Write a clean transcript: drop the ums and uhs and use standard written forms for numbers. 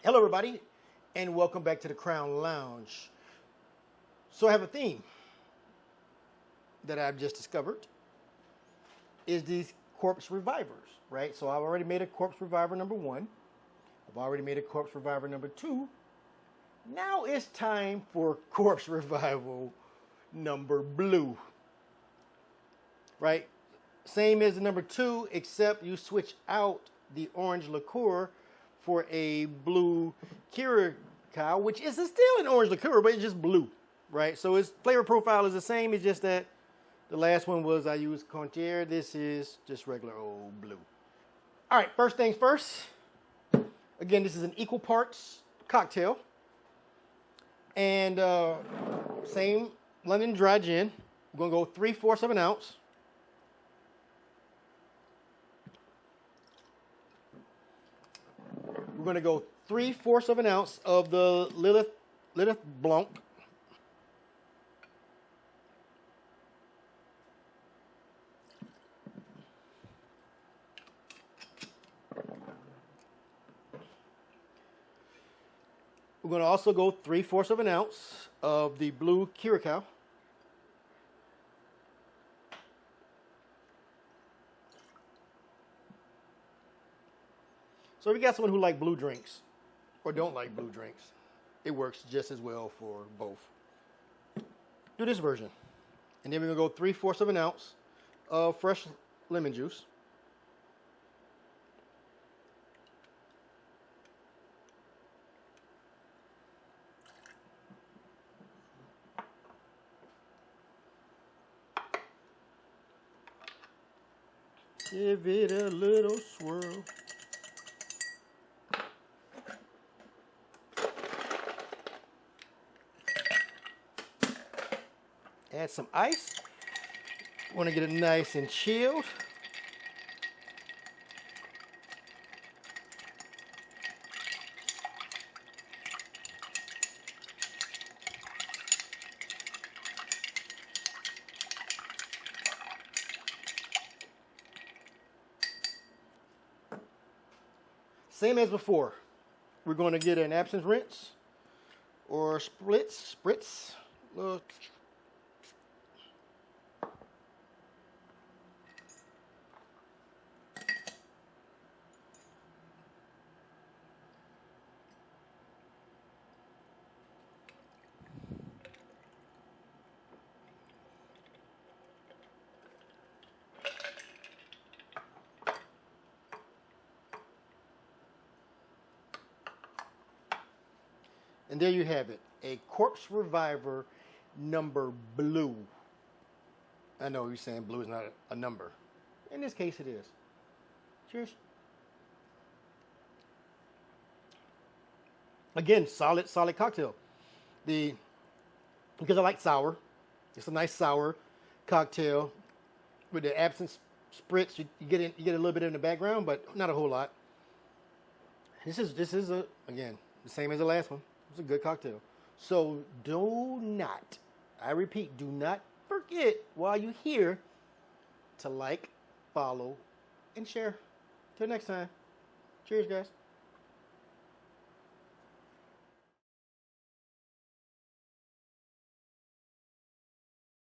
Hello everybody, and welcome back to the Crown Lounge. So I have a theme that I've just discovered, is these corpse revivers, right? So I've already made a corpse reviver number 1. I've already made a corpse reviver number 2. Now it's time for corpse revival number blue, right? Same as the number 2, except you switch out the orange liqueur for a blue curacao, which is still an orange liqueur, but it's just blue, right? So its flavor profile is the same. It's just that the last one was I used Contier. This is just regular old blue. All right, first things first. Again, this is an equal parts cocktail. And same London dry gin. We're going to go 3/4 of an ounce. We're going to go 3/4 of an ounce of the Lillet Blanc. We're going to also go 3/4 of an ounce of the blue curacao. So if you got someone who like blue drinks or don't like blue drinks, it works just as well for both. Do this version. And then we're going to go 3/4 of an ounce of fresh lemon juice. Give it a little swirl. Add some ice. Want to get it nice and chilled. Same as before. We're going to get an absinthe rinse or spritz. Look. And there you have it, a corpse reviver number blue. I know you're saying blue is not a number. In this case, it is. Cheers. Again, solid cocktail. Because I like sour, it's a nice sour cocktail with the absinthe spritz. You get a little bit in the background, but not a whole lot. This is again the same as the last one. It's a good cocktail. So do not, I repeat, do not forget while you're here to like, follow, and share. Till next time. Cheers, guys.